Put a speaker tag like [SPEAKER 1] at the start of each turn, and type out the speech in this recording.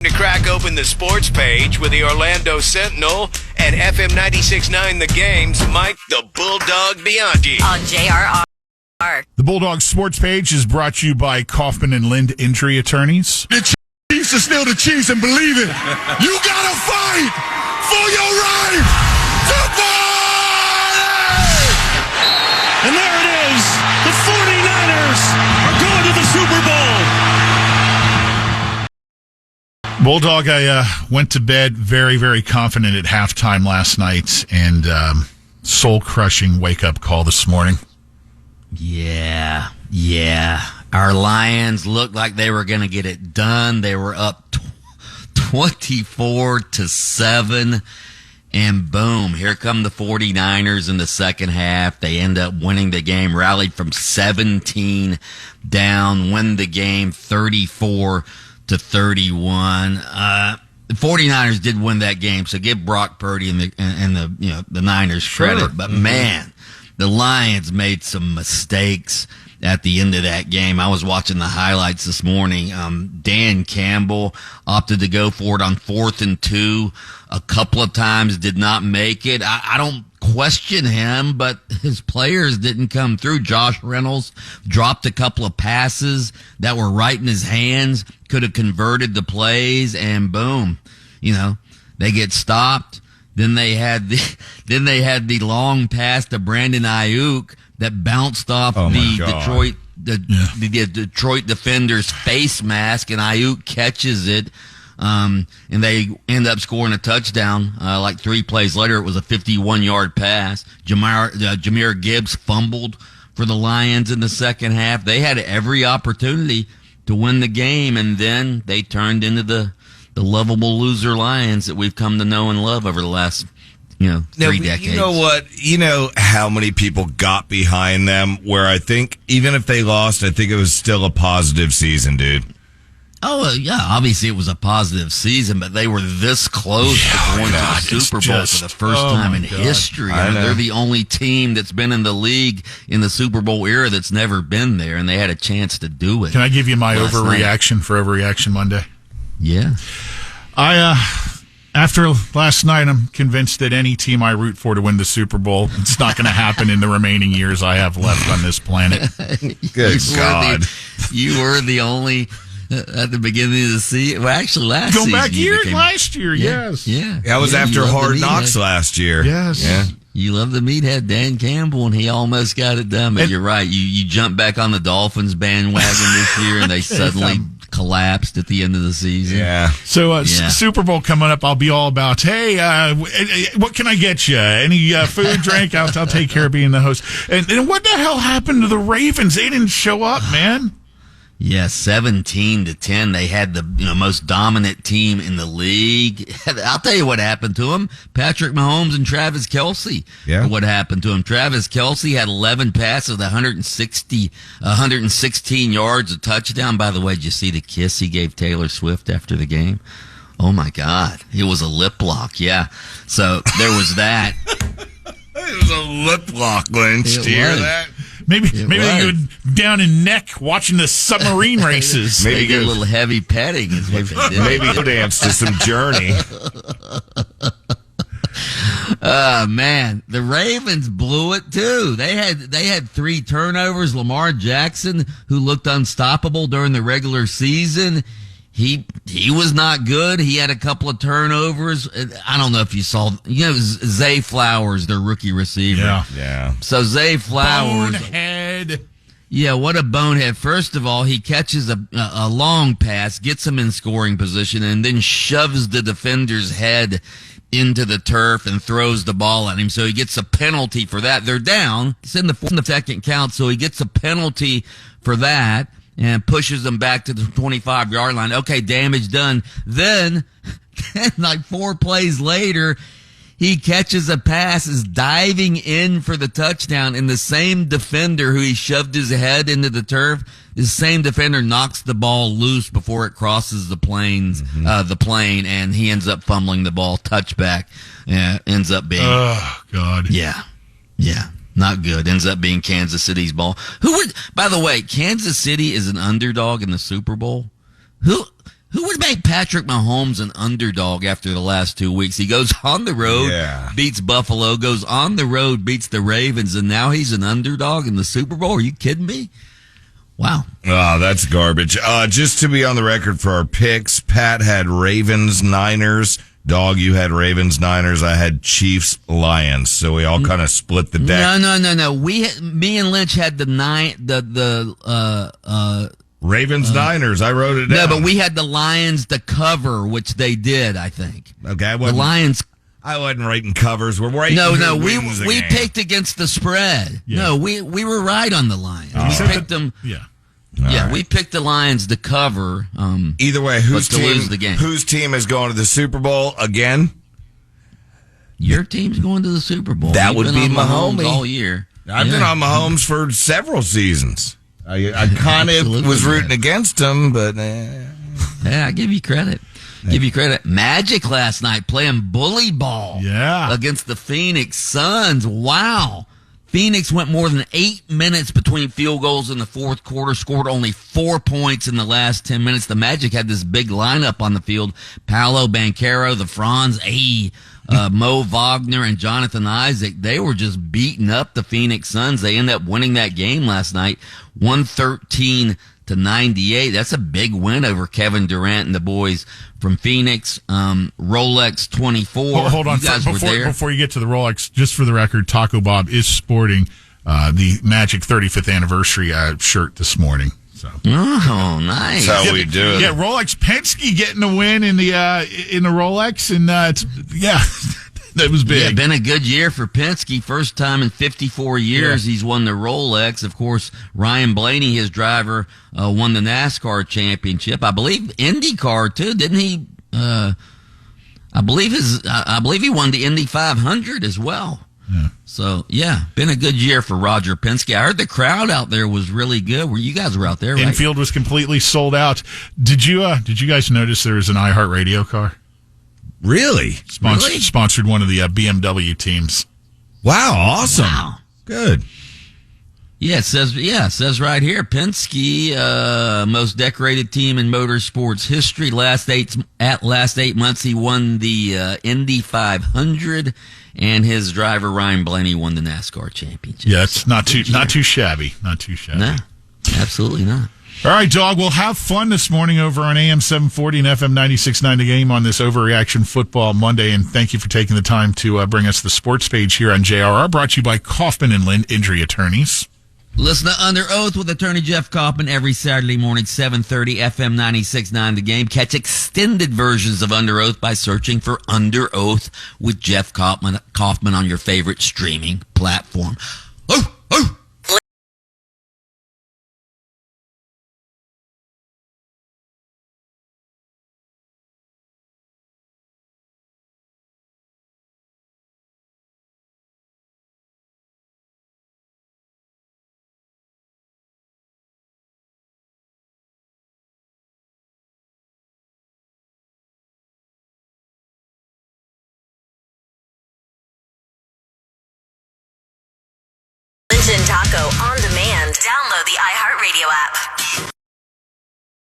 [SPEAKER 1] To crack open the sports page with the Orlando Sentinel and FM 96.9 The Game's Mike the Bulldog Bianchi.
[SPEAKER 2] On JRR.
[SPEAKER 3] The Bulldog sports page is brought to you by Kaufman and Lind Injury Attorneys.
[SPEAKER 4] The Chiefs are still the Chiefs, and believe it, you gotta fight for your right to party!
[SPEAKER 5] And there it is. The 49ers are going to the Super Bowl.
[SPEAKER 3] Bulldog, I went to bed very, very confident at halftime last night, and soul-crushing wake-up call this morning.
[SPEAKER 6] Yeah. Our Lions looked like they were going to get it done. They were up 24-7, and boom, here come the 49ers in the second half. They end up winning the game, rallied from 17 down, win the game 34-31. The 49ers did win that game, so give Brock Purdy and the Niners credit.
[SPEAKER 3] Sure.
[SPEAKER 6] But man, the Lions made some mistakes at the end of that game. I was watching the highlights this morning. Dan Campbell opted to go for it on 4th and 2 a couple of times, did not make it. I don't question him, but his players didn't come through. Josh Reynolds dropped a couple of passes that were right in his hands, could have converted the plays, and boom, they get stopped. Then they had the long pass to Brandon Ayuk that bounced off the Detroit defender's face mask, and Ayuk catches it, and they end up scoring a touchdown. Like 3 plays later, it was a 51-yard pass. Jahmyr Gibbs fumbled for the Lions in the second half. They had every opportunity to win the game, and then they turned into the lovable loser Lions that we've come to know and love over the last, 3 decades.
[SPEAKER 4] You know what? You know how many people got behind them, where I think even if they lost, I think it was still a positive season, dude.
[SPEAKER 6] Oh, yeah, obviously it was a positive season, but they were this close to going to the Super Bowl for the first time in history. They're the only team that's been in the league in the Super Bowl era that's never been there, and they had a chance to do it.
[SPEAKER 3] Can I give you my overreaction for Overreaction Monday?
[SPEAKER 6] Yeah.
[SPEAKER 3] After last night, I'm convinced that any team I root for to win the Super Bowl, it's not going to happen in the remaining years I have left on this planet.
[SPEAKER 4] Good God.
[SPEAKER 6] You were the only, at the beginning of the season, well, actually last season.
[SPEAKER 3] Go back last year, yes.
[SPEAKER 6] Yeah.
[SPEAKER 4] That was after Hard Knocks last year.
[SPEAKER 3] Yes.
[SPEAKER 4] Yeah.
[SPEAKER 6] You love the meathead, Dan Campbell, and he almost got it done. But you're right. You jumped back on the Dolphins bandwagon this year, and they suddenly collapsed at the end of the season.
[SPEAKER 4] Yeah.
[SPEAKER 3] So Super Bowl coming up, I'll be all about, hey, what can I get you? Any food, drink? I'll take care of being the host. And what the hell happened to the Ravens? They didn't show up, man.
[SPEAKER 6] Yeah, 17-10. They had the most dominant team in the league. I'll tell you what happened to them. Patrick Mahomes and Travis Kelce.
[SPEAKER 4] Yeah.
[SPEAKER 6] What happened to him? Travis Kelce had 11 passes, 116 yards, a touchdown. By the way, did you see the kiss he gave Taylor Swift after the game? Oh my God. It was a lip lock. Yeah. So there was that.
[SPEAKER 4] It was a lip lock, Lynch. Do you hear that?
[SPEAKER 3] Maybe they go down in neck watching the submarine races.
[SPEAKER 6] Maybe get a little heavy petting is what they did.
[SPEAKER 4] Maybe go dance to some Journey.
[SPEAKER 6] Man, the Ravens blew it too. They had 3 turnovers. Lamar Jackson, who looked unstoppable during the regular season, he was not good. He had a couple of turnovers. I don't know if you saw, Zay Flowers, their rookie receiver.
[SPEAKER 4] Yeah.
[SPEAKER 6] So Zay Flowers.
[SPEAKER 3] Bonehead.
[SPEAKER 6] Yeah, what a bonehead. First of all, he catches a long pass, gets him in scoring position, and then shoves the defender's head into the turf and throws the ball at him. So he gets a penalty for that. They're down. It's in the second count, so he gets a penalty for that and pushes them back to the 25-yard line. Okay, damage done. Then, like 4 plays later, he catches a pass, is diving in for the touchdown, and the same defender who he shoved his head into the turf, the same defender knocks the ball loose before it crosses the plane, and he ends up fumbling the ball. Touchback. Ends up being...
[SPEAKER 3] Oh, God.
[SPEAKER 6] Yeah. Not good. Ends up being Kansas City's ball. By the way, Kansas City is an underdog in the Super Bowl. Who Who would make Patrick Mahomes an underdog after the last 2 weeks? He goes on the road, beats Buffalo, goes on the road, beats the Ravens, and now he's an underdog in the Super Bowl? Are you kidding me? Wow.
[SPEAKER 4] Oh, that's garbage. Just to be on the record for our picks, Pat had Ravens, Niners. Dog, you had Ravens, Niners. I had Chiefs, Lions. So we all kind of split the deck.
[SPEAKER 6] No. Me and Lynch had
[SPEAKER 4] Ravens, Niners. I wrote it down.
[SPEAKER 6] No, but we had the Lions to cover, which they did, I think.
[SPEAKER 4] Okay,
[SPEAKER 6] the Lions.
[SPEAKER 4] I wasn't writing covers. We're writing.
[SPEAKER 6] No. We picked against the spread. Yeah. No, we were right on the Lions. We picked them.
[SPEAKER 3] Yeah.
[SPEAKER 6] Right. We picked the Lions to cover.
[SPEAKER 4] Either way,
[SPEAKER 6] to lose the game.
[SPEAKER 4] Whose team is going to the Super Bowl again?
[SPEAKER 6] Your team's going to the Super Bowl.
[SPEAKER 4] That would be Mahomes
[SPEAKER 6] all year.
[SPEAKER 4] I've been on Mahomes for several seasons. I kind of was rooting against him, but
[SPEAKER 6] yeah, I give you credit. Give you credit. Magic last night playing bully ball.
[SPEAKER 3] Yeah.
[SPEAKER 6] Against the Phoenix Suns. Wow. Phoenix went more than 8 minutes between field goals in the fourth quarter, scored only 4 points in the last 10 minutes. The Magic had this big lineup on the field. Paolo Banchero, the Franz, Mo Wagner, and Jonathan Isaac. They were just beating up the Phoenix Suns. They ended up winning that game last night, 113-98. That's a big win over Kevin Durant and the boys from Phoenix. Rolex 24.
[SPEAKER 3] Hold on. Before you get to the Rolex, just for the record, Taco Bob is sporting the Magic 35th anniversary shirt this morning. So.
[SPEAKER 6] Oh, nice.
[SPEAKER 4] That's how we do it.
[SPEAKER 3] Yeah, Rolex Penske getting a win in the Rolex, and that was big.
[SPEAKER 6] Yeah, been a good year for Penske. First time in 54 years he's won the Rolex. Of course, Ryan Blaney, his driver, won the NASCAR championship. I believe IndyCar too, didn't he? I believe he won the Indy 500 as well.
[SPEAKER 3] Yeah.
[SPEAKER 6] So, been a good year for Roger Penske. I heard the crowd out there was really good. You guys were out there, right?
[SPEAKER 3] Infield was completely sold out. Did you guys notice there was an iHeartRadio car?
[SPEAKER 4] Really?
[SPEAKER 3] Sponsored one of the BMW teams.
[SPEAKER 4] Wow, awesome.
[SPEAKER 6] Wow.
[SPEAKER 4] Good.
[SPEAKER 6] Yeah, it says right here, Penske, most decorated team in motorsports history. Last 8 months, he won the Indy 500, and his driver Ryan Blaney won the NASCAR championship.
[SPEAKER 3] Yeah, it's not too shabby. Not too shabby.
[SPEAKER 6] No, absolutely not.
[SPEAKER 3] All right, dog. We'll have fun this morning over on AM 740 and FM 96.9 The Game on this Overreaction Football Monday. And thank you for taking the time to bring us the sports page here on JRR. Brought to you by Kaufman and Lind Injury Attorneys.
[SPEAKER 6] Listen to Under Oath with attorney Jeff Kaufman every Saturday morning, 7:30, FM 96.9 The Game. Catch extended versions of Under Oath by searching for Under Oath with Jeff Kaufman on your favorite streaming platform. Oh!
[SPEAKER 2] Taco on demand. Download the iHeartRadio app.